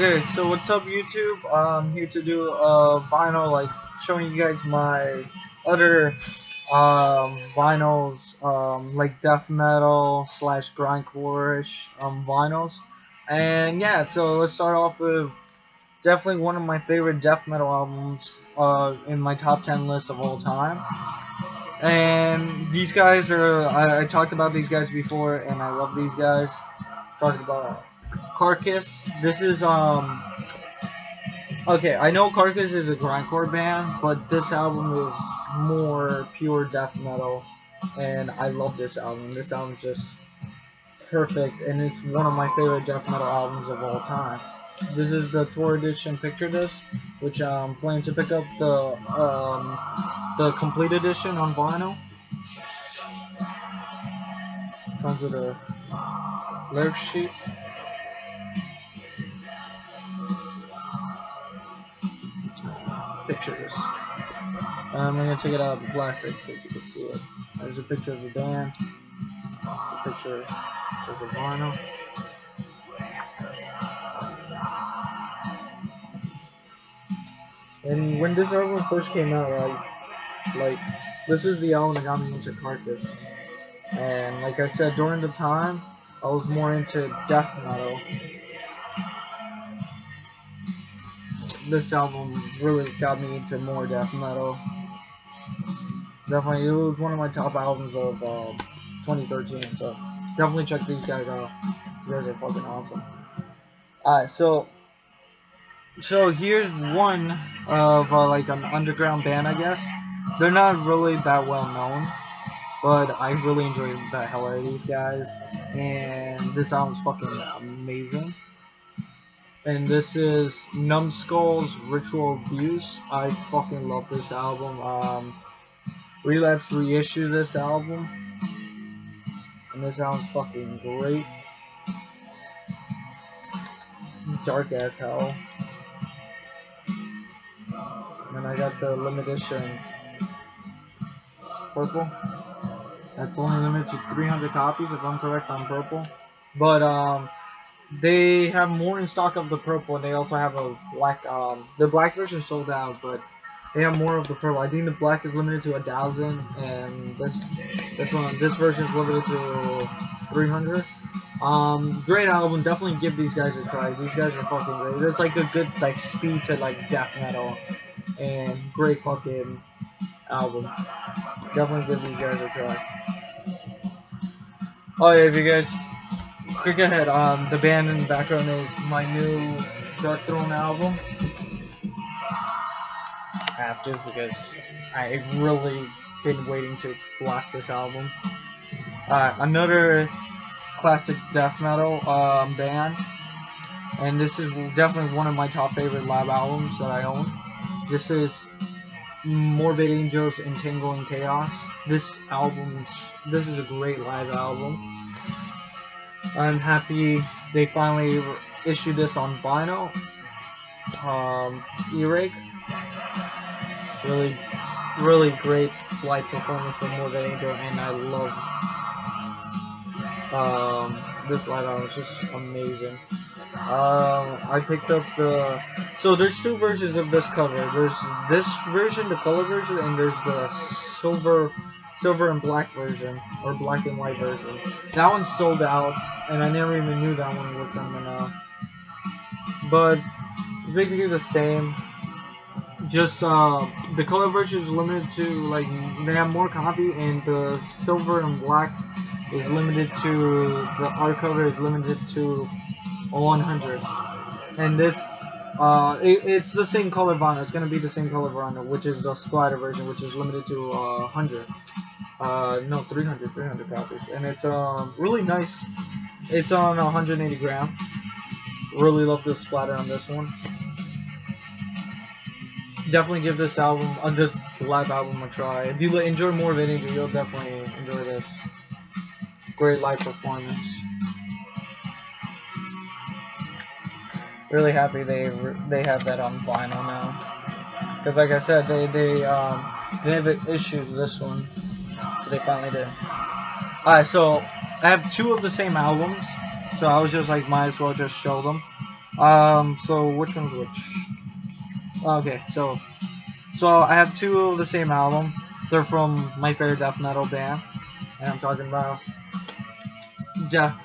Okay, so what's up YouTube? I'm here to do a vinyl, like showing you guys my other vinyls, like death metal slash grindcore-ish vinyls. And yeah, so let's start off with definitely one of my favorite death metal albums in my top 10 list of all time. And these guys are, I talked about these guys before, and I love these guys. Talking about Carcass. This is Okay, I know Carcass is a grindcore band, but this album is more pure death metal, and I love this album. This album's just perfect, and it's one of my favorite death metal albums of all time. This is the tour edition picture disc, which I'm planning to pick up the complete edition on vinyl. Comes with a lyric sheet. Picture disc. I'm gonna take it out of the plastic so you can see it. There's a picture of the band. There's a picture. There's a vinyl. And when this album first came out, like this is the album that got me into Carcass. And like I said, during the time, I was more into death metal. This album really got me into more death metal. Definitely, it was one of my top albums of 2013. So definitely check these guys out. These guys are fucking awesome. Alright, so here's one of like an underground band, I guess. They're not really that well known, but I really enjoy the hell out of these guys, and this album's fucking amazing. And this is Numbskull's Ritual Abuse. I fucking love this album. Relapse reissued this album, and this album's fucking great. Dark as hell. And I got the limited edition purple. That's only limited to 300 copies, if I'm correct on purple. But they have more in stock of the purple, and they also have a black. The black version sold out, but they have more of the purple. I think the black is limited to 1,000, and this version is limited to 300. Great album. Definitely give these guys a try. These guys are fucking great. It's like a good like speed to like death metal, and great fucking album. Definitely give these guys a try. Oh yeah, if you guys quick ahead, the band in the background is my new Dark Throne album. I have to because I've really been waiting to blast this album. Another classic death metal band, and this is definitely one of my top favorite live albums that I own. This is Morbid Angels Entangling Chaos. This is a great live album. I'm happy they finally issued this on vinyl. E-Rig. Really great live performance from Morbid Angel, and I love this live album. It's just amazing. I picked up so there's two versions of this cover. There's this version, the color version, and there's the silver and black version, or black and white version. That one's sold out, and I never even knew that one was coming out. But it's basically the same. Just the color version is limited to like they have more copy, and the silver and black is limited to the art cover is limited to 100. And this it's the same color vinyl. It's gonna be the same color vinyl, which is the splatter version, which is limited to 100. No, 300 copies, and it's really nice. It's on 180 gram. Really love the splatter on this one. Definitely give this live album a try. If you enjoy more of it, you'll definitely enjoy this. Great live performance. Really happy they have that on vinyl now. Because like I said, they haven't issued this one, so they finally did. Alright, so I have two of the same albums, so I was just like, might as well just show them. So which one's which? Okay, so I have two of the same album. They're from my favorite death metal band, and I'm talking about Death.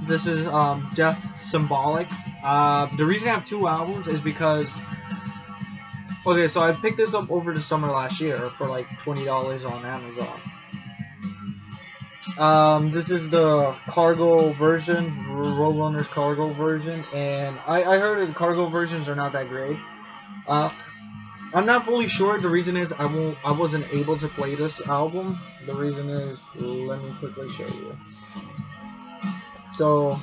This is Death Symbolic. The reason I have two albums is because okay, so I picked this up over the summer last year for like $20 on Amazon. This is the cargo version, Roadrunner's cargo version, and I heard the cargo versions are not that great. Uh, I'm not fully sure. The reason is I wasn't able to play this album. The reason is let me quickly show you. So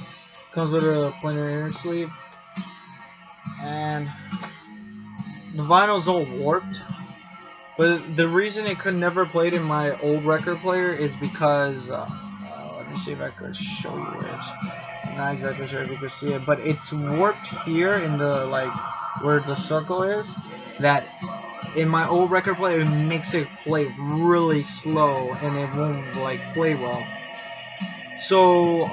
comes with a planar inner sleeve, and the vinyl's all warped. But the reason it could never played in my old record player is because let me see if I could show you where it's. I'm not exactly sure if you can see it, but it's warped here in the like where the circle is. That in my old record player it makes it play really slow and it won't like play well. So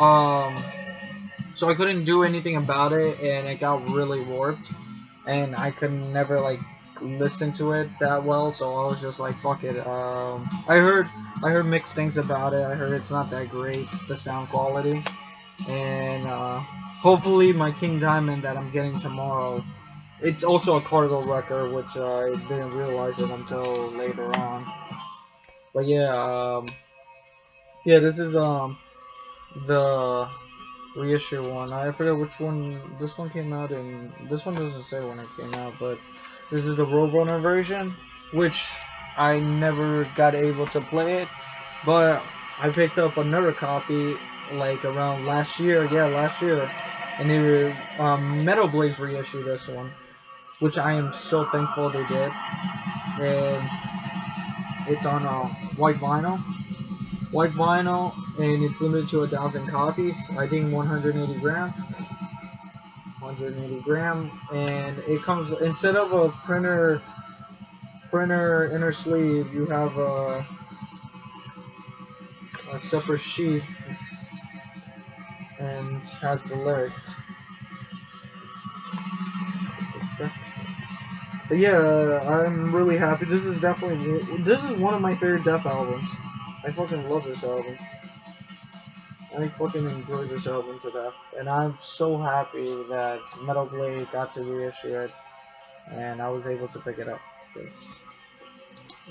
so I couldn't do anything about it and it got really warped and I could never like listen to it that well, so I was just like fuck it. I heard mixed things about it. I heard it's not that great, the sound quality, and hopefully my King Diamond that I'm getting tomorrow, it's also a cargo record, which I didn't realize it until later on. But yeah, yeah, this is the reissue one. I forget which one. This one came out in. This one doesn't say when it came out, but this is the Roadrunner version, which I never got able to play it, but I picked up another copy like around last year. Yeah, last year, and they were Metal Blades reissued this one, which I am so thankful they did, and it's on white vinyl. White vinyl, and it's limited to 1,000 copies. I think 180 gram. 180 gram, and it comes instead of a printer inner sleeve. You have a separate sheet and has the lyrics. But yeah, I'm really happy. This is one of my favorite Death albums. I fucking love this album. I fucking enjoy this album to death, and I'm so happy that Metal Blade got to reissue it, and I was able to pick it up.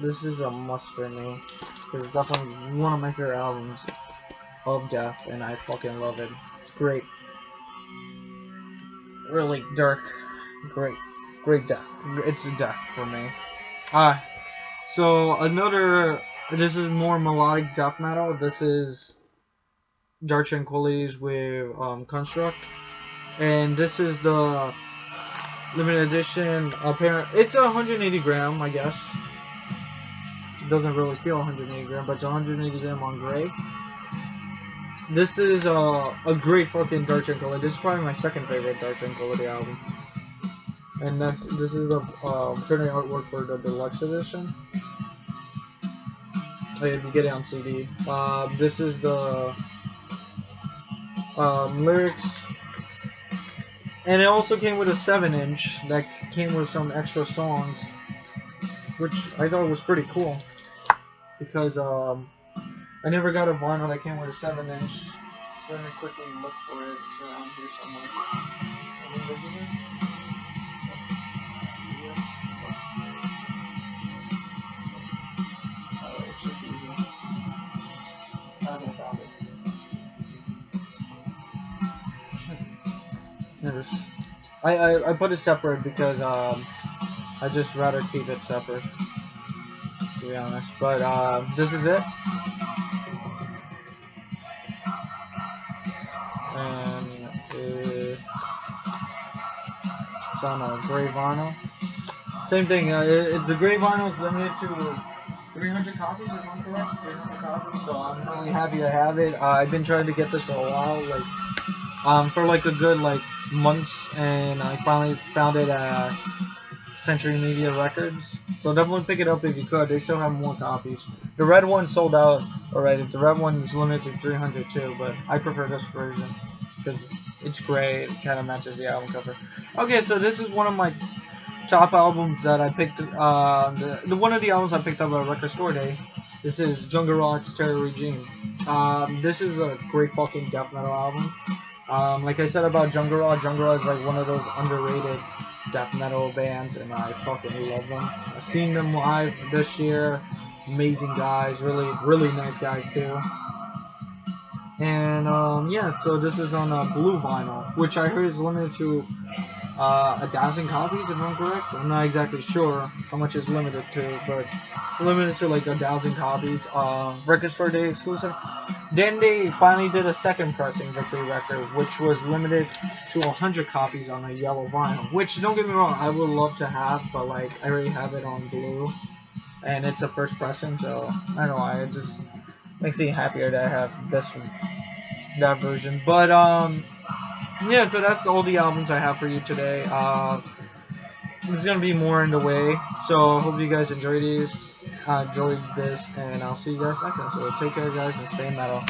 This is a must for me. It's definitely one of my favorite albums of Death, and I fucking love it. It's great. Really dark. Great Death. It's a Death for me. So another. This is more melodic death metal. This is Dark Tranquillities with Construct, and this is the limited edition. It's 180 gram, I guess. It doesn't really feel 180 gram, but it's 180 gram on gray. This is a great fucking Dark Tranquillity. This is probably my second favorite Dark Tranquillity album. And this is the alternate artwork for the deluxe edition. You get it on CD. This is the lyrics, and it also came with a 7-inch that came with some extra songs, which I thought was pretty cool because I never got a vinyl that came with a 7-inch. So let me quickly look for it. It's around here somewhere. I think this is it. It should be easy. I haven't found it. I put it separate because I just rather keep it separate, to be honest. But this is it. And it's on a gray vinyl. Same thing. The gray vinyl is limited to 300 copies, if I'm correct. 300 copies. So I'm really happy I have it. I've been trying to get this for a while, for like a good like months, and I finally found it at Century Media Records. So definitely pick it up if you could. They still have more copies. The red one sold out already. The red one is limited to 300 too, but I prefer this version because it's gray. It kind of matches the album cover. Okay, so this is one of my top albums that I picked. One of the albums I picked up at Record Store Day. This is Jungle Rock's Terror Regime. This is a great fucking death metal album. Like I said about Jungle Rock is like one of those underrated death metal bands, and I fucking love them. I've seen them live this year. Amazing guys, really nice guys too. And yeah, so this is on blue vinyl, which I heard is limited to 1,000 copies, if I'm correct. I'm not exactly sure how much it's limited to, but it's limited to like 1,000 copies. Record Store Day exclusive. Then they finally did a second pressing Victory record, which was limited to 100 copies on a yellow vinyl. Which, don't get me wrong, I would love to have, but like I already have it on blue, and it's a first pressing, so I don't know. It just makes me happier that I have that version. But yeah, so that's all the albums I have for you today. There's gonna be more in the way, so I hope you guys enjoyed this, and I'll see you guys next time. So take care, guys, and stay metal.